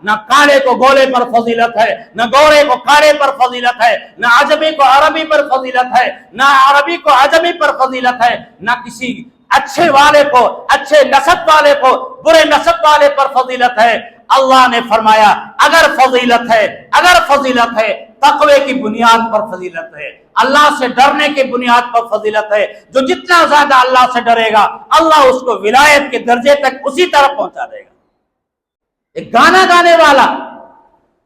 نہ کالے کو گولے پر فضیلت ہے، نہ گورے کو کالے پر فضیلت ہے، نہ عجمی کو عربی پر فضیلت ہے، نہ عربی کو عجمی پر فضیلت ہے، نہ کسی اچھے والے کو، اچھے نسب والے کو برے نسب والے پر فضیلت ہے۔ اللہ نے فرمایا اگر فضیلت ہے تقوی کی بنیاد پر فضیلت ہے، اللہ سے ڈرنے کی بنیاد پر فضیلت ہے۔ جو جتنا زیادہ اللہ سے ڈرے گا اللہ اس کو ولایت کے درجے تک اسی طرح پہنچا دے گا۔ ایک گانا گانے والا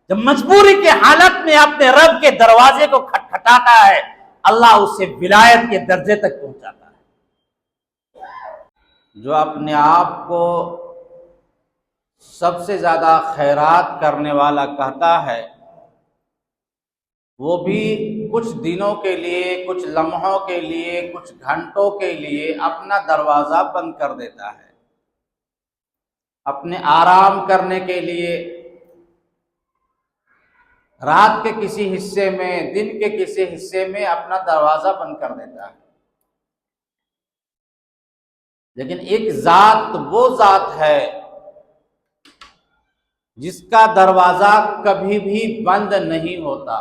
جب مجبوری کے حالت میں اپنے رب کے دروازے کو کھٹکھٹاتا ہے اللہ اسے ولایت کے درجے تک پہنچاتا ہے۔ جو اپنے آپ کو سب سے زیادہ خیرات کرنے والا کہتا ہے وہ بھی کچھ دنوں کے لیے، کچھ لمحوں کے لیے، کچھ گھنٹوں کے لیے اپنا دروازہ بند کر دیتا ہے، اپنے آرام کرنے کے لیے رات کے کسی حصے میں، دن کے کسی حصے میں اپنا دروازہ بند کر دیتا ہے۔ لیکن ایک ذات وہ ذات ہے جس کا دروازہ کبھی بھی بند نہیں ہوتا،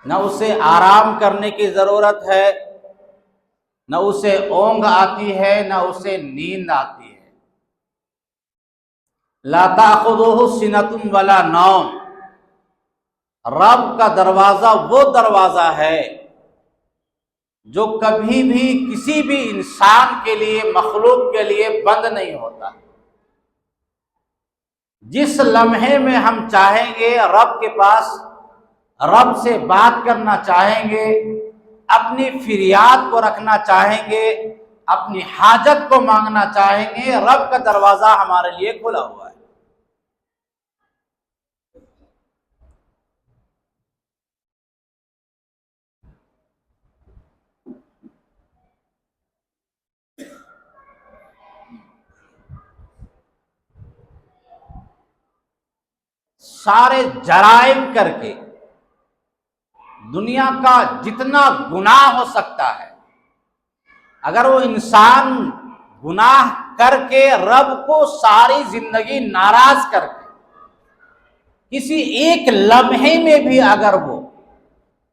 نہ اسے آرام کرنے کی ضرورت ہے، نہ اسے اونگ آتی ہے، نہ اسے نیند آتی ہے۔ لا تأخذہ سنۃ ولا نوم، رب کا دروازہ وہ دروازہ ہے جو کبھی بھی کسی بھی انسان کے لیے، مخلوق کے لیے بند نہیں ہوتا۔ جس لمحے میں ہم چاہیں گے رب کے پاس، رب سے بات کرنا چاہیں گے، اپنی فریاد کو رکھنا چاہیں گے، اپنی حاجت کو مانگنا چاہیں گے، رب کا دروازہ ہمارے لیے کھلا ہوا ہے۔ سارے جرائم کر کے دنیا کا جتنا گناہ ہو سکتا ہے، اگر وہ انسان گناہ کر کے رب کو ساری زندگی ناراض کر کے کسی ایک لمحے میں بھی اگر وہ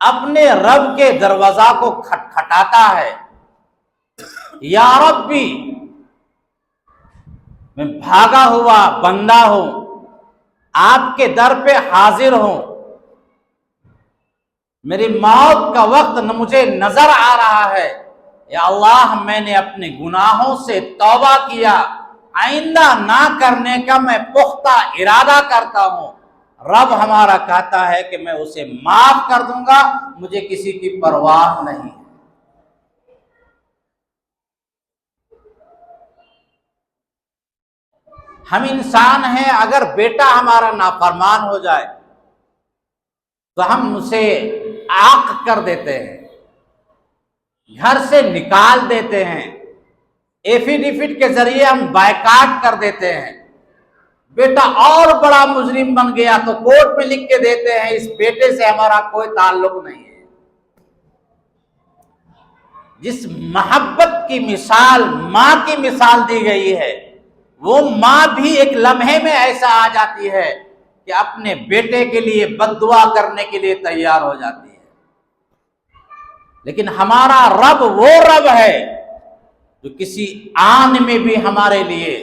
اپنے رب کے دروازہ کو کھٹکھٹاتا ہے، یا ربی میں بھاگا ہوا بندہ ہوں، آپ کے در پہ حاضر ہوں، میری موت کا وقت مجھے نظر آ رہا ہے، یا اللہ میں نے اپنے گناہوں سے توبہ کیا، آئندہ نہ کرنے کا میں پختہ ارادہ کرتا ہوں، رب ہمارا کہتا ہے کہ میں اسے معاف کر دوں گا، مجھے کسی کی پرواہ نہیں۔ ہم انسان ہیں، اگر بیٹا ہمارا نافرمان ہو جائے تو ہم اسے عاق کر دیتے ہیں، گھر سے نکال دیتے ہیں، ایفیڈیوٹ کے ذریعے ہم بائیکاٹ کر دیتے ہیں۔ بیٹا اور بڑا مجرم بن گیا تو کورٹ میں لکھ کے دیتے ہیں اس بیٹے سے ہمارا کوئی تعلق نہیں ہے۔ جس محبت کی مثال ماں کی مثال دی گئی ہے، وہ ماں بھی ایک لمحے میں ایسا آ جاتی ہے کہ اپنے بیٹے کے لیے بد دعا کرنے کے لیے تیار ہو جاتی ہے۔ لیکن ہمارا رب وہ رب ہے جو کسی آن میں بھی ہمارے لیے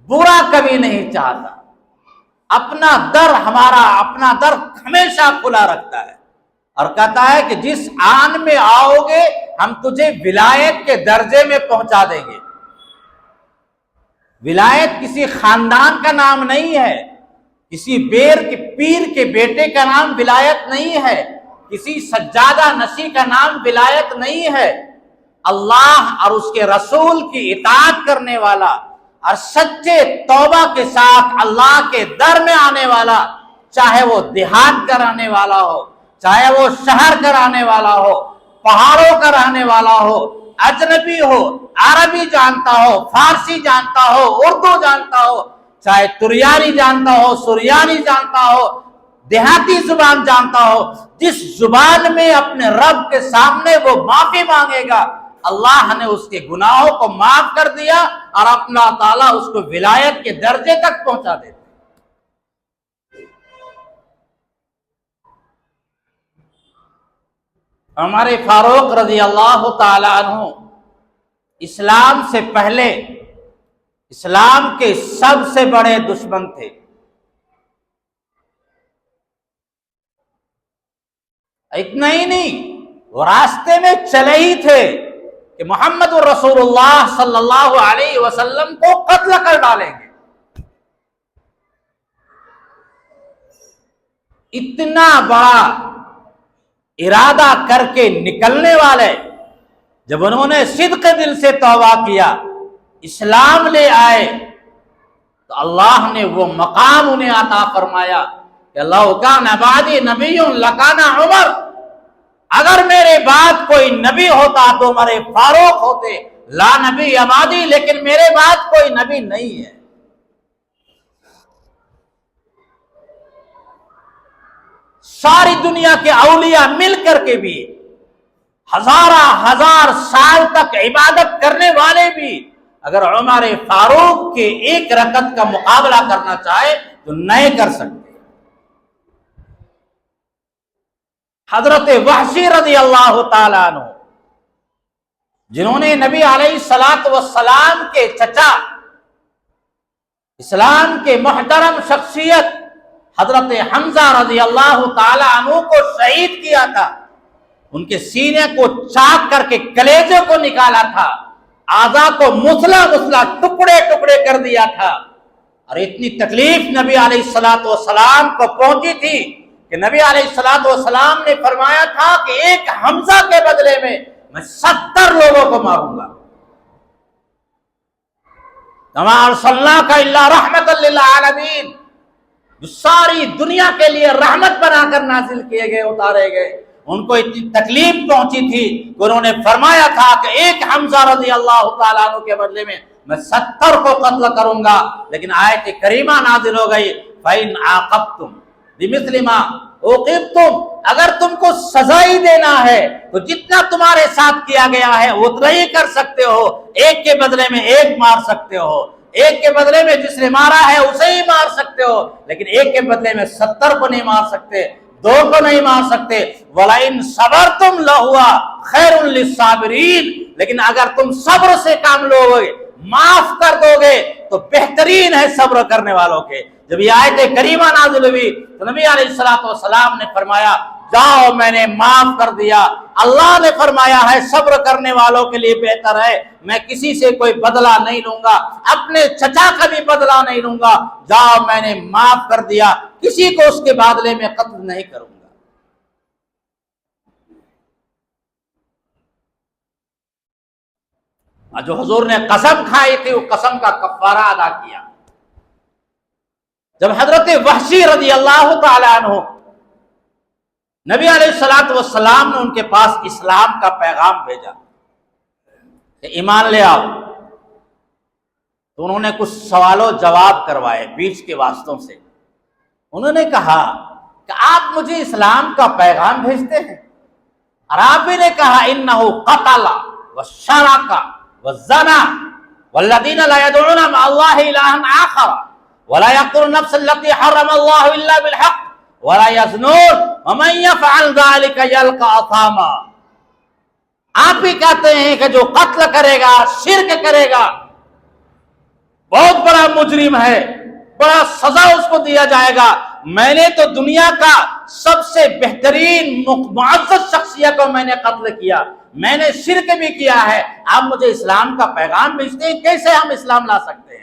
برا کبھی نہیں چاہتا، اپنا در ہمیشہ کھلا رکھتا ہے اور کہتا ہے کہ جس آن میں آؤ گے ہم تجھے ولایت کے درجے میں پہنچا دیں گے۔ ولایت کسی خاندان کا نام نہیں ہے، کسی پیر کے بیٹے کا نام ولایت نہیں ہے، کسی سجادہ نشی کا نام ولایت نہیں ہے۔ اللہ اور اس کے رسول کی اطاعت کرنے والا اور سچے توبہ کے ساتھ اللہ کے در میں آنے والا، چاہے وہ دیہات کا رہنے والا ہو، چاہے وہ شہر کا رہنے والا ہو، پہاڑوں کا رہنے والا ہو، اجنبی ہو، عربی جانتا ہو، فارسی جانتا ہو، اردو جانتا ہو، چاہے تریانی جانتا ہو، سریانی جانتا ہو، دیہاتی زبان جانتا ہو، جس زبان میں اپنے رب کے سامنے وہ معافی مانگے گا اللہ نے اس کے گناہوں کو معاف کر دیا اور اپنا تعالیٰ اس کو ولایت کے درجے تک پہنچا دیتا۔ ہمارے فاروق رضی اللہ تعالی عنہ اسلام سے پہلے اسلام کے سب سے بڑے دشمن تھے۔ اتنا ہی نہیں، وہ راستے میں چلے ہی تھے کہ محمد الرسول اللہ صلی اللہ علیہ وسلم کو قتل کر ڈالیں گے۔ اتنا بڑا ارادہ کر کے نکلنے والے جب انہوں نے صدق دل سے توبہ کیا، اسلام لے آئے، تو اللہ نے وہ مقام انہیں عطا فرمایا کہ لو کان بعدی نبی لکان عمر، اگر میرے بعد کوئی نبی ہوتا تو میرے فاروق ہوتے، لا نبی بعدی، لیکن میرے بعد کوئی نبی نہیں ہے۔ ساری دنیا کے اولیاء مل کر کے بھی، ہزار سال تک عبادت کرنے والے بھی، اگر عمر فاروق کے ایک رکعت کا مقابلہ کرنا چاہے تو نہیں کر سکتے۔ حضرت وحشی رضی اللہ تعالیٰ عنہ، جنہوں نے نبی علیہ الصلوۃ والسلام کے چچا، اسلام کے محترم شخصیت حضرت حمزہ رضی اللہ تعالیٰ عنہ کو شہید کیا تھا، ان کے سینے کو چاک کر کے کلیجے کو نکالا تھا، اعضاء کو مسلا ٹکڑے ٹکڑے کر دیا تھا، اور اتنی تکلیف نبی علیہ الصلوۃ والسلام کو پہنچی تھی کہ نبی علیہ الصلوۃ والسلام نے فرمایا تھا کہ ایک حمزہ کے بدلے میں 70 لوگوں کو ماروں گا۔ وما ارسلناک الا رحمۃ للعالمین، جو ساری دنیا کے لیے رحمت بنا کر نازل کیے گئے، اتارے گئے، ان کو اتنی تکلیف پہنچی تھی کہ انہوں نے فرمایا تھا کہ ایک حمزہ رضی اللہ تعالیٰ عنہ کے بدلے میں 70 کو قتل کروں گا۔ لیکن آیت کریمہ نازل ہو گئی، فَإِنْ عَاقَبْتُمْ بِمِثْلِ مَا عُوقِبْتُمْ، اگر تم کو سزا ہی دینا ہے تو جتنا تمہارے ساتھ کیا گیا ہے اتنا ہی کر سکتے ہو، ایک کے بدلے میں ایک مار سکتے ہو، ایک کے بدلے میں جس نے مارا ہے اسے ہی مار سکتے ہو، لیکن ایک کے بدلے میں 70 کو نہیں مار سکتے، 2 کو نہیں مار سکتے۔ وَلَئِن صَبَرْتُمْ لَهُوَ خَيْرٌ لِلصَّابِرِينَ، لیکن اگر تم صبر سے کام لو گے، معاف کر دو گے تو بہترین ہے صبر کرنے والوں کے۔ جب یہ آیت کریمہ نازل ہوئی تو نبی علیہ الصلوۃ والسلام نے فرمایا جاؤ میں نے معاف کر دیا، اللہ نے فرمایا ہے صبر کرنے والوں کے لیے بہتر ہے، میں کسی سے کوئی بدلہ نہیں لوں گا، اپنے چچا کا بھی بدلہ نہیں لوں گا، جاؤ میں نے معاف کر دیا، کسی کو اس کے بدلے میں قتل نہیں کروں گا۔ جو حضور نے قسم کھائی تھی وہ قسم کا کفارہ ادا کیا۔ جب حضرت وحشی رضی اللہ تعالی عنہ نبی علیہ الصلوۃ والسلام نے ان کے پاس اسلام کا پیغام بھیجا کہ ایمان لے آؤ، تو انہوں نے کچھ سوال و جواب کروائے بیچ کے واسطوں سے۔ انہوں نے کہا کہ آپ مجھے اسلام کا پیغام بھیجتے ہیں، اور آپ بھی نے کہا انہ قتل وشرک وزنا والذین لا يدعون مع اللہ الہا آخر ولا يقتلون النفس التي حرم الله الا بالحق ولا يزنون ومن يفعل ذلك يلقى اثاما۔ آپ ہی کہتے ہیں کہ جو قتل کرے گا، شرک کرے گا، بہت بڑا مجرم ہے، بڑا سزا اس کو دیا جائے گا۔ میں نے تو دنیا کا سب سے بہترین معزز شخصیت کو میں نے قتل کیا، میں نے شرک بھی کیا ہے، آپ مجھے اسلام کا پیغام بھیجتے ہیں، کیسے ہم اسلام لا سکتے ہیں؟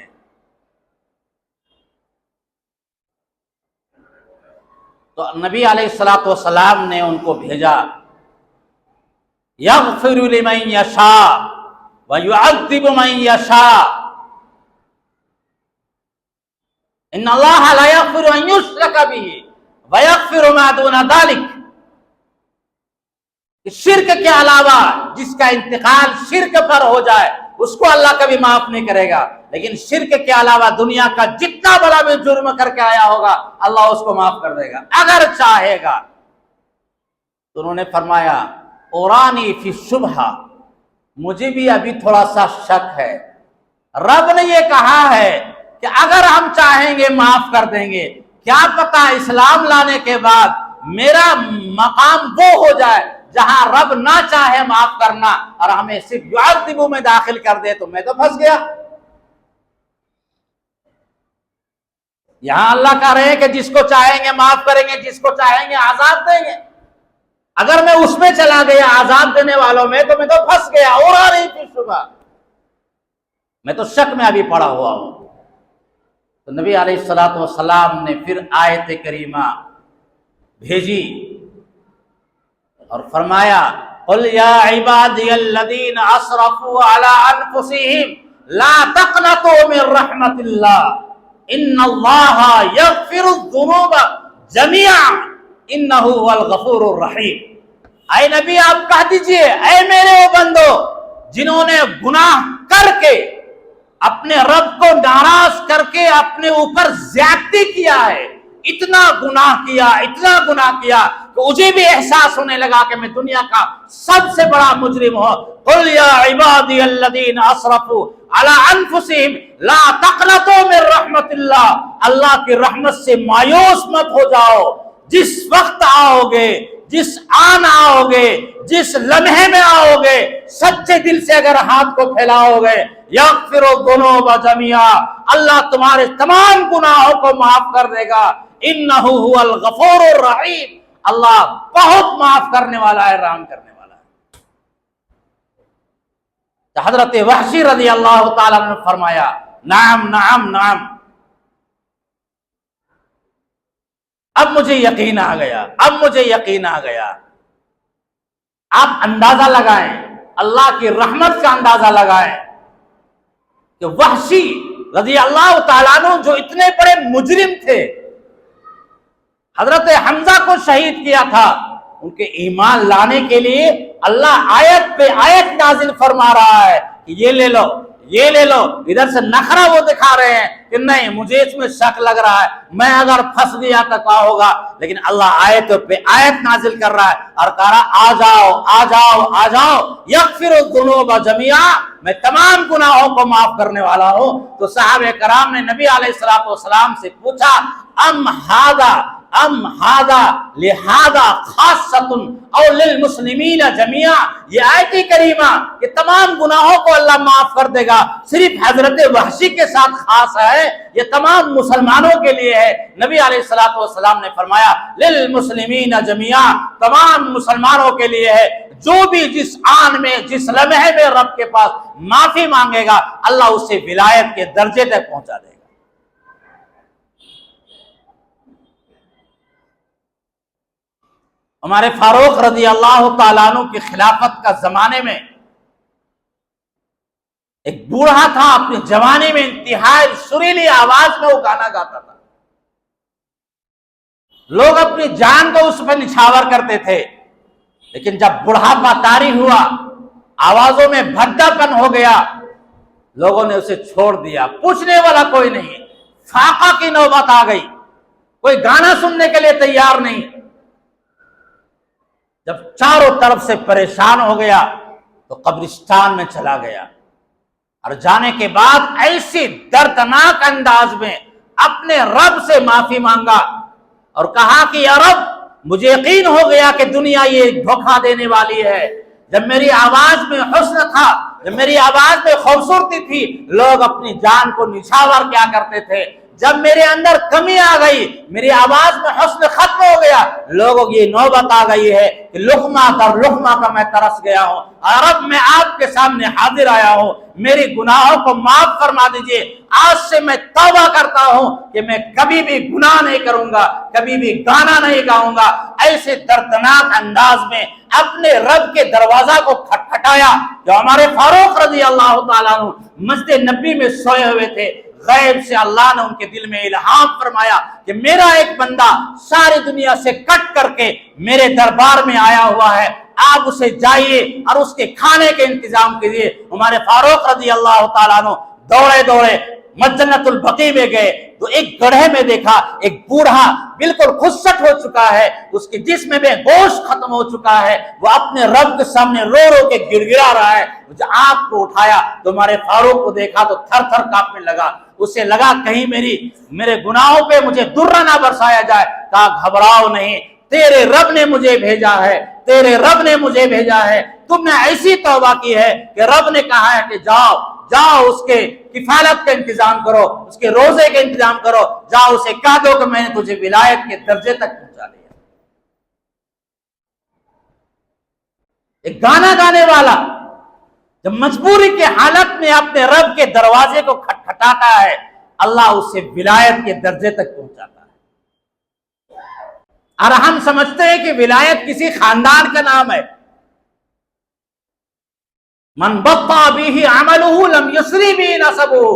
تو نبی علیہ الصلوۃ والسلام نے ان کو بھیجا، یغفر لمن یشاء ویعذب من یشاء، ان اللہ لا یغفر ان یشرک بہ ویغفر ما دون ذلک۔ شرک کے علاوہ جس کا انتقال شرک پر ہو جائے اس کو اللہ کبھی معاف نہیں کرے گا، لیکن شرک کے علاوہ دنیا کا جتنا بڑا بھی جرم کر کے آیا ہوگا اللہ اس کو معاف کر دے گا اگر چاہے گا۔ تو انہوں نے فرمایا اورانی فی الشبہہ، مجھے بھی ابھی تھوڑا سا شک ہے. رب نے یہ کہا ہے کہ اگر ہم چاہیں گے معاف کر دیں گے. کیا پتا اسلام لانے کے بعد میرا مقام وہ ہو جائے جہاں رب نہ چاہے معاف کرنا اور ہمیں صرف یعذبوا میں داخل کر دے تو میں تو پھنس گیا. یہاں اللہ کہہ رہے ہیں کہ جس کو چاہیں گے معاف کریں گے، جس کو چاہیں گے عذاب دیں گے. اگر میں اس میں چلا گیا عذاب دینے والوں میں تو میں تو پھنس گیا. اور آ رہی تھی صبح، میں تو شک میں ابھی پڑا ہوا ہوں. تو نبی علیہ الصلوۃ والسلام نے پھر آیت کریمہ بھیجی اور فرمایا قل یا عبادی الذین اسرفوا علی انفسہم لا تقنطوا من رحمت اللہ ان اللہ یغفر الذنوب جميعا انہ هو الغفور الرحیم. اے نبی آپ کہہ دیجئے اے میرے وہ بندو جنہوں نے گناہ کر کے اپنے رب کو ناراض کر کے اپنے اوپر زیادتی کیا ہے، اتنا گناہ کیا کہ مجھے بھی احساس ہونے لگا کہ میں دنیا کا سب سے بڑا مجرم ہوں. قل یا عبادی الذین اسرفوا علی انفسہم لا تقنطوا من رحمت اللہ. اللہ کی رحمت سے مایوس مت ہو جاؤ. جس وقت آؤ گے، جس آن آؤ گے، جس لمحے میں آؤ گے، سچے دل سے اگر ہاتھ کو پھیلاؤ گے، یغفر الذنوب جميعا، اللہ تمہارے تمام گناہوں کو معاف کر دے گا. انہ هو الغفور الرحیم، اللہ بہت معاف کرنے والا ہے، رحم کرنے والا ہے. تو حضرت وحشی رضی اللہ تعالیٰ نے فرمایا نعم نعم نعم، اب مجھے یقین آ گیا. آپ اندازہ لگائیں، اللہ کی رحمت کا اندازہ لگائیں کہ وحشی رضی اللہ تعالیٰ عنہ جو اتنے بڑے مجرم تھے، حضرت حمزہ کو شہید کیا تھا، ان کے ایمان لانے کے لیے اللہ آیت پہ آیت نازل فرما رہا ہے کہ یہ لے لو یہ لے لو. ادھر سے نخرہ وہ دکھا رہے ہیں کہ نہیں مجھے اس میں شک لگ رہا ہے، میں اگر پھنس گیا تو کیا ہوگا. لیکن اللہ آیت پہ آیت نازل کر رہا ہے اور کہہ رہا آ جاؤ آ جاؤ آ جاؤ، یغفر الذنوب جميعا، میں تمام گناہوں کو معاف کرنے والا ہوں. تو صحابہ کرام نے نبی علیہ الصلوۃ والسلام سے پوچھا ام ہذا لہذا خاصۃ او للمسلمین جميعا، یہ آیت کریمہ کہ تمام گناہوں کو اللہ معاف کر دے گا صرف حضرت وحشی کے ساتھ خاص ہے، یہ تمام مسلمانوں کے لیے ہے؟ نبی علیہ الصلوۃ والسلام نے فرمایا للمسلمین جميعا، تمام مسلمانوں کے لیے ہے. جو بھی جس آن میں جس لمحے میں رب کے پاس معافی مانگے گا اللہ اسے ولایت کے درجے تک پہنچا دے گا. ہمارے فاروق رضی اللہ تعالیٰ عنہ کی خلافت کا زمانے میں ایک بوڑھا تھا، اپنے جوانی میں انتہائی سریلی آواز میں وہ گانا گاتا تھا. لوگ اپنی جان کو اس پہ نچھاور کرتے تھے، لیکن جب بڑھاپا طاری ہوا، آوازوں میں بھدا پن ہو گیا، لوگوں نے اسے چھوڑ دیا، پوچھنے والا کوئی نہیں. فاقہ کی نوبت آ گئی، کوئی گانا سننے کے لیے تیار نہیں. جب چاروں طرف سے پریشان ہو گیا تو قبرستان میں چلا گیا، اور جانے کے بعد ایسی دردناک انداز میں اپنے رب سے معافی مانگا اور کہا کہ یا رب مجھے یقین ہو گیا کہ دنیا یہ دھوکہ دینے والی ہے. جب میری آواز میں حسن تھا، جب میری آواز میں خوبصورتی تھی، لوگ اپنی جان کو نچھاور کیا کرتے تھے. جب میرے اندر کمی آ گئی، میری آواز میں حسن ختم ہو گیا، لوگوں کی نوبت آ گئی ہے کہ لقمہ در لقمہ کا میں ترس گیا ہوں. اور اب میں آپ کے سامنے حاضر آیا ہوں، میری گناہوں کو معاف فرما دیجئے. آج سے میں توبہ کرتا ہوں کہ میں کبھی بھی گناہ نہیں کروں گا، کبھی بھی گانا نہیں گاؤں گا. ایسے دردناک انداز میں اپنے رب کے دروازہ کو کھٹکھٹایا. جو ہمارے فاروق رضی اللہ تعالیٰ عنہ مسجد نبی میں سوئے ہوئے تھے، غیب سے اللہ نے ان کے دل میں الہام فرمایا کہ میرا ایک بندہ ساری دنیا سے کٹ کر کے میرے دربار میں آیا ہوا ہے، آپ اسے جائیے اور اس کے کھانے کے انتظام کیجیے. ہمارے فاروق رضی اللہ تعالیٰ عنہ دوڑے جنت البقیع میں گئے تو ایک گڑھے میں دیکھا ایک بوڑھا بالکل خشک ہو چکا ہے، اس کے جسم میں گوشت ختم ہو چکا ہے، وہ اپنے رب کے سامنے رو رو کے گڑ گڑا رہا ہے۔ جب آنکھ کو اٹھایا تو ہمارے فاروق کو دیکھا تو تھر تھر کانپنے لگا، اسے لگا کہیں میرے گناہوں پہ مجھے درہ نہ برسایا جائے۔ کہا گھبراؤ نہیں، تیرے رب نے مجھے بھیجا ہے، تیرے رب نے مجھے بھیجا ہے۔ تم نے ایسی توبہ کی ہے کہ رب نے کہا ہے کہ جاؤ اس کے کفالت کا انتظام کرو، اس کے روزے کا انتظام کرو، جاؤ اسے کہہ دو کہ میں نے تجھے ولایت کے درجے تک پہنچا دیا۔ ایک گانا گانے والا جب مجبوری کے حالت میں اپنے رب کے دروازے کو کھٹکھٹاتا ہے، اللہ اسے ولایت کے درجے تک پہنچاتا ہے۔ اور ہم سمجھتے ہیں کہ ولایت کسی خاندان کا نام ہے۔ من بطا به عمله لم يسری به نسبه،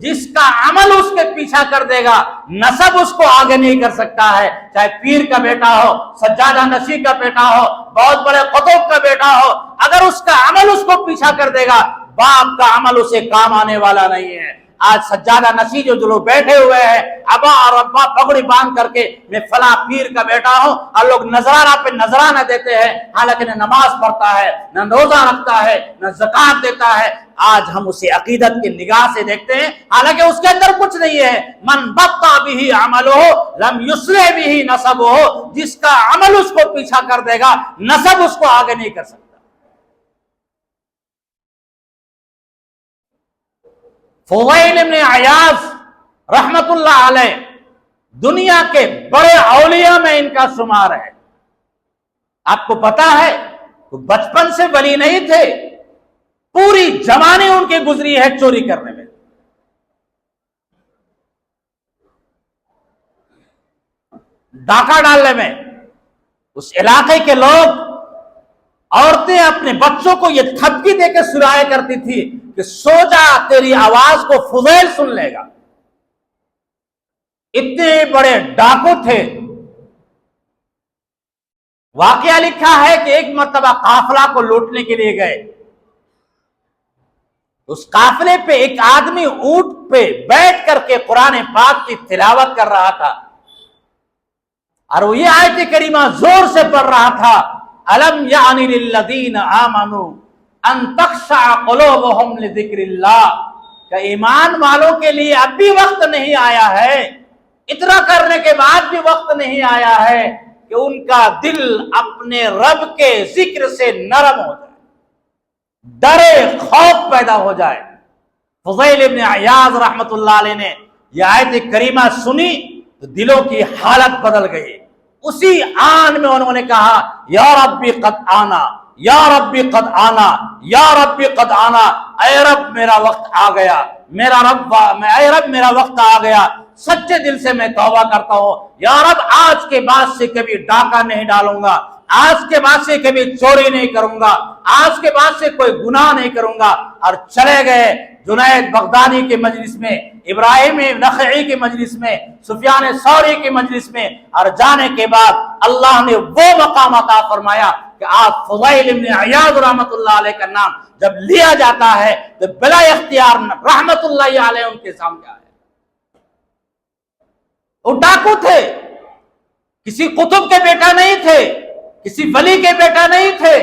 جس کا عمل اس کے پیچھا کر دے گا نسب اس کو آگے نہیں کر سکتا ہے۔ چاہے پیر کا بیٹا ہو، سجادہ نشی کا بیٹا ہو، بہت بڑے قطب کا بیٹا ہو، اگر اس کا عمل اس کو پیچھا کر دے گا باپ کا عمل اسے کام آنے والا نہیں ہے۔ آج سجادہ نشی جو لوگ بیٹھے ہوئے ہیں ابا اور ابا پگڑی باندھ کر کے میں فلاں پیر کا بیٹا ہوں، اور لوگ نذرانہ پہ نذرانہ دیتے ہیں، حالانکہ نہ نماز پڑھتا ہے، نہ روزہ رکھتا ہے، نہ زکوٰۃ دیتا ہے۔ آج ہم اسے عقیدت کی نگاہ سے دیکھتے ہیں، حالانکہ اس کے اندر کچھ نہیں ہے۔ من بطا به عملہ لم یسرع به نسبہ، جس کا عمل اس کو پیچھا کر دے گا نسب اس کو آگے نہیں کر سکتا۔ فضیل ابن عیاض رحمت اللہ علیہ دنیا کے بڑے اولیاء میں ان کا شمار ہے۔ آپ کو پتا ہے وہ بچپن سے ولی نہیں تھے، پوری جوانی ان کی گزری ہے چوری کرنے میں۔ ڈاکہ ڈالنے میں اس علاقے کے لوگ، عورتیں اپنے بچوں کو یہ تھپکی دے کے سلایا کرتی تھی کہ سو جا، تیری آواز کو فضیل سن لے گا۔ اتنے بڑے ڈاکو تھے۔ واقعہ لکھا ہے کہ ایک مرتبہ قافلہ کو لوٹنے کے لیے گئے، اس قافلے پہ ایک آدمی اونٹ پہ بیٹھ کر کے قرآن پاک کی تلاوت کر رہا تھا، اور وہ یہ آیت کریمہ زور سے پڑھ رہا تھا، الم یعن للذین آمنوا ان تخشع قلوبہم لذکر اللہ، کہ ایمان والوں کے لیے اب بھی وقت نہیں آیا ہے، اتنا کرنے کے بعد بھی وقت نہیں آیا ہے کہ ان کا دل اپنے رب کے ذکر سے نرم ہو جائے، ڈرے، خوف پیدا ہو جائے۔ فضیل ابن عیاض رحمت اللہ علیہ نے یہ آیت کریمہ سنی تو دلوں کی حالت بدل گئی۔ اسی آن میں انہوں نے کہا یا ربی قد آنا، یا ربی قد آنا، یا ربی قد آنا، اے رب میرا وقت آ گیا، اے رب میرا وقت آ گیا، سچے دل سے میں توبہ کرتا ہوں، یا رب آج کے بعد سے کبھی ڈاکہ نہیں ڈالوں گا، آج کے بعد سے کبھی چوری نہیں کروں گا، آج کے بعد سے کوئی گناہ نہیں کروں گا۔ اور چلے گئے جنید بغدادی کے مجلس میں، ابراہیم نخعی کے مجلس میں، سفیان ثوری کے مجلس میں، اور جانے کے بعد اللہ نے وہ مقام عطا فرمایا کہ آپ فضیل ابن عیاض رحمت اللہ علیہ کا نام جب لیا جاتا ہے تو بلا اختیار رحمت اللہ علیہ ان کے سامنے آئے۔ وہ ڈاکو تھے، کسی قطب کے بیٹا نہیں تھے، کسی ولی کے بیٹا نہیں تھے،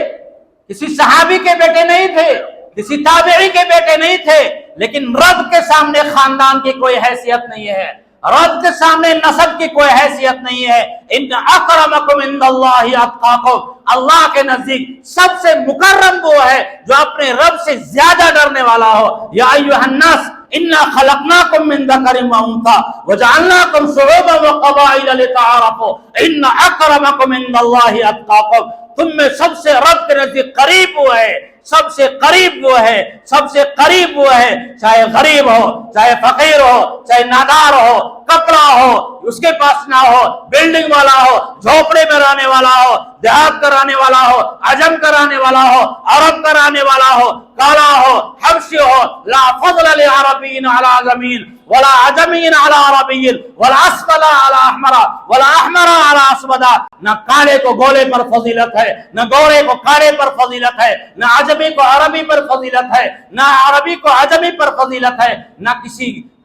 کسی صحابی کے بیٹے نہیں تھے، کسی تابعی کے بیٹے نہیں تھے، لیکن رب کے سامنے خاندان کی کوئی حیثیت نہیں ہے، رب کے سامنے نسب کی کوئی حیثیت نہیں ہے۔ ان اکرمکم عند اللہ اتقاکم، اللہ کے نزدیک سب سے مکرم وہ ہے جو اپنے رب سے زیادہ ڈرنے والا ہو۔ یا ایھا الناس انا خلقناکم من ذکر و انثی وجعلناکم شعوبا وقبائل لتعارفوا ان اکرمکم عند اللہ اتقاکم، تم میں سب سے رب کے نزدیک قریب وہ ہے، سب سے قریب وہ ہے، سب سے قریب وہ ہے، چاہے غریب ہو، چاہے فقیر ہو، چاہے نادار ہو، کپڑا ہو اس کے پاس نہ ہو، بلڈنگ والا ہو، جھوپڑے میں رہنے والا ہو، دیہات کا رہنے والا ہو، عجم کا رہنے والا ہو، عرب کا رہنے والا ہو، کالا ہو، حبشی ہو، لا فضل لعربی علی عجمی ولا عجمی علی عربی ولا اسود علی احمر ولا احمر علی اسود، نہ کالے کو گولے پر فضیلت ہے، نہ گورے کو کالے پر فضیلت ہے، نہ عجمی کو عربی پر فضیلت ہے، نہ عربی کو عجمی پر فضیلت ہے، نہ کسی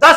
10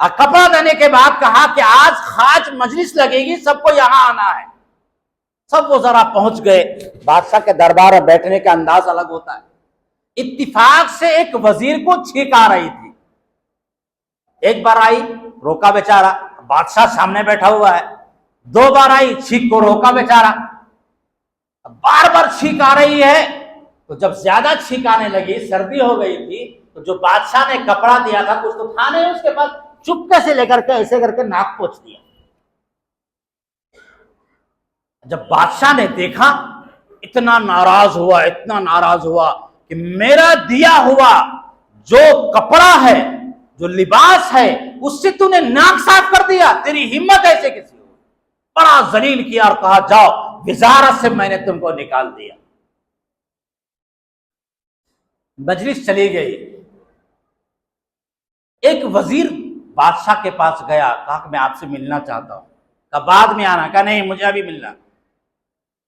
اور کپڑا دینے کے بعد کہا کہ آج خاص مجلس لگے گی، سب کو یہاں آنا ہے۔ سب وہ ذرا پہنچ گئے۔ بادشاہ کے دربار میں بیٹھنے کا انداز الگ ہوتا ہے۔ اتفاق سے ایک وزیر کو چھینک آ رہی تھی، ایک بار آئی، روکا بیچارہ، بادشاہ سامنے بیٹھا ہوا ہے۔ دو بار آئی، چھینک کو روکا بیچارہ، بار بار چھینک آ رہی ہے۔ تو جب زیادہ چھینک آنے لگی، سردی ہو گئی تھی، تو جو بادشاہ نے کپڑا دیا تھا کچھ تو تھا نہیں اس کے پاس، چپکے سے لے کر کے ایسے کر کے ناک پوچھ دیا۔ جب بادشاہ نے دیکھا، اتنا ناراض ہوا کہ میرا دیا ہوا جو کپڑا ہے، جو لباس ہے، اس سے تو نے ناک صاف کر دیا، تیری ہمت ایسے کسی ہو؟ بڑا ذلیل کیا اور کہا جاؤ وزارت سے میں نے تم کو نکال دیا۔ مجلس چلی گئی۔ ایک وزیر بادشاہ کے پاس گیا، کہا کہ میں آپ سے ملنا چاہتا ہوں۔ کہا بعد میں آنا، کہا نہیں مجھے ابھی ملنا۔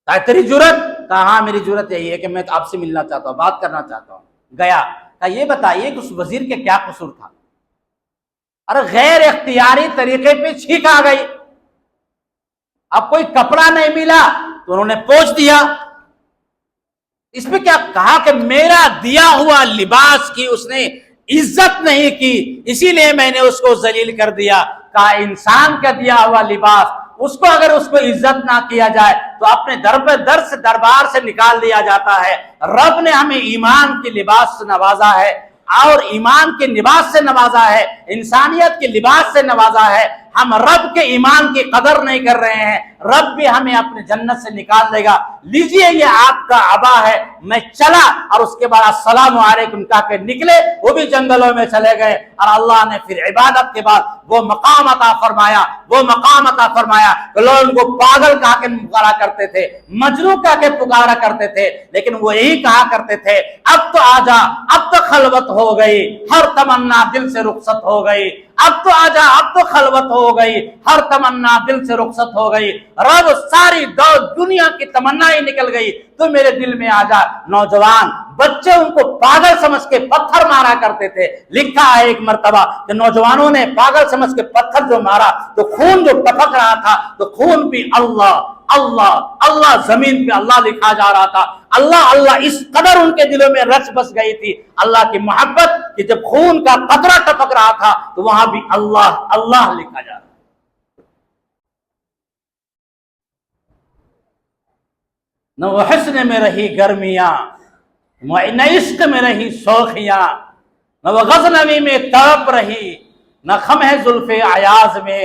کہا تیری جرت؟ کہا ہاں میری جرت یہی ہے کہ میں آپ سے ملنا چاہتا ہوں، بات کرنا چاہتا ہوں۔ گیا، کہا یہ بتائیے کہ اس وزیر کے کیا قصور تھا؟ ارے غیر اختیاری طریقے پہ چھینک آ گئی، اب کوئی کپڑا نہیں ملا تو انہوں نے پوچھ دیا۔ اس میں کیا کہا کہ میرا دیا ہوا لباس کی اس نے عزت نہیں کی، اسی لیے میں نے اس کو ذلیل کر دیا۔ کہا انسان کا دیا ہوا لباس، اس کو اگر اس کو عزت نہ کیا جائے تو اپنے دربار سے نکال دیا جاتا ہے۔ رب نے ہمیں ایمان کے لباس سے نوازا ہے، اور ایمان کے لباس سے نوازا ہے، انسانیت کے لباس سے نوازا ہے۔ ہم رب کے ایمان کی قدر نہیں کر رہے ہیں، رب بھی ہمیں اپنے جنت سے نکال دے گا۔ لیجئے یہ آپ کا عبا ہے۔ میں چلا اور اس کے بعد السلام علیکم کہا کے نکلے، وہ بھی جنگلوں میں چلے گئے، اور اللہ نے پھر عبادت کے بعد وہ مقام عطا فرمایا کہ لوگ ان کو پاگل کہا کے پکارا کرتے تھے، مجنون کہا کے پکارا کرتے تھے، لیکن وہ یہی کہا کرتے تھے اب تو آجا، اب تو خلوت ہو گئی، ہر تمنا دل سے رخصت ہو گئی، اب تو آجا، اب تو خلوت ہو گئی، ہر تمنا دل سے رخصت ہو گئی۔ رب ساری دنیا کی تمنا ہی نکل گئی، تو میرے دل میں آجا۔ نوجوان بچے ان کو پاگل سمجھ کے پتھر مارا کرتے تھے۔ لکھا ہے ایک مرتبہ کہ نوجوانوں نے پاگل سمجھ کے پتھر جو مارا تو خون جو ٹپک رہا تھا تو خون بھی اللہ اللہ اللہ، زمین پہ اللہ لکھا جا رہا تھا۔ اللہ اللہ اس قدر ان کے دلوں میں رچ بس گئی تھی اللہ کی محبت کہ جب خون کا قطرہ ٹپک رہا تھا تو وہاں بھی اللہ اللہ لکھا جا رہا تھا۔ نہ وہ حسن میں رہی گرمیاں، نہ عشق میں رہی شوخیاں، نہ وہ غزنوی میں تڑپ رہی، نہ خم ہے زلف ایاز میں۔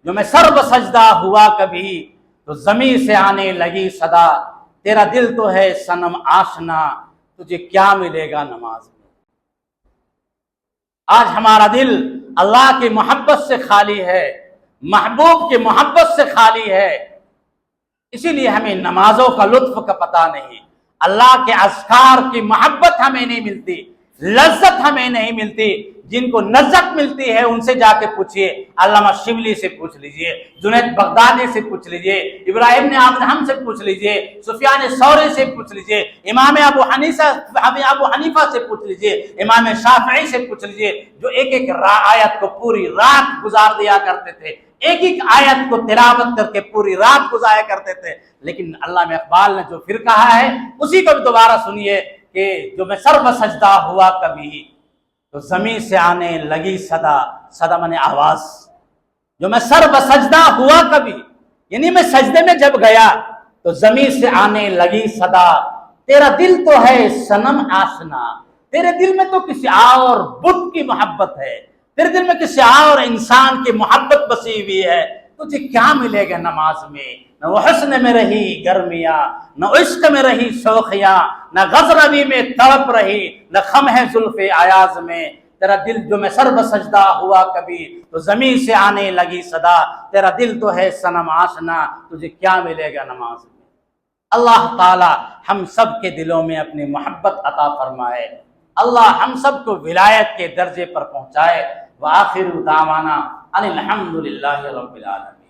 جو میں سر بسجدہ ہوا کبھی تو زمین سے آنے لگی صدا، تیرا دل تو ہے صنم آشنا، تجھے کیا ملے گا نماز میں۔ آج ہمارا دل اللہ کی محبت سے خالی ہے، محبوب کی محبت سے خالی ہے، اسی لیے ہمیں نمازوں کا لطف کا پتہ نہیں، اللہ کے اذکار کی محبت ہمیں نہیں ملتی، لذت ہمیں نہیں ملتی۔ جن کو لذت ملتی ہے ان سے جا کے پوچھئے، علامہ شبلی سے پوچھ لیجئے، جنید بغدادی سے پوچھ لیجئے، ابراہیم نے ہم سے پوچھ لیجئے، سفیان ثوری سے پوچھ لیجئے، امام ابو حنیفہ سے پوچھ لیجئے، امام شافعی سے پوچھ لیجئے، جو ایک ایک آیت کو پوری رات گزار دیا کرتے تھے، ایک ایک آیت کو تلاوت کر کے پوری رات گزارا کرتے تھے۔ لیکن علامہ اقبال نے جو پھر کہا ہے اسی کو بھی دوبارہ سنیے کہ جو میں سر بسجدہ ہوا کبھی تو زمین سے آنے لگی صدا، صدا مانے آواز، جو میں سر بسجدہ ہوا کبھی، یعنی میں سجدے میں جب گیا تو زمین سے آنے لگی صدا، تیرا دل تو ہے صنم آشنا، تیرے دل میں تو کسی اور بت کی محبت ہے، تیرے دل میں کسی اور انسان کی محبت بسی ہوئی ہے، تجھے کیا ملے گا نماز میں۔ نہ وہ حسن میں رہی گرمیاں، نہ عشق میں رہی شوخیاں، نہ غزروی میں تڑپ رہی، نہ خم ہے زلف ایاز میں۔ تیرا دل جو میں سر بسجدہ ہوا کبھی تو زمین سے آنے لگی صدا، تیرا دل تو ہے صنم آشنا، تجھے کیا ملے گا نماز میں۔ اللہ تعالی ہم سب کے دلوں میں اپنی محبت عطا فرمائے، اللہ ہم سب کو ولایت کے درجے پر پہنچائے۔ وآخر دعوانا ان الحمد للہ رب العالمین۔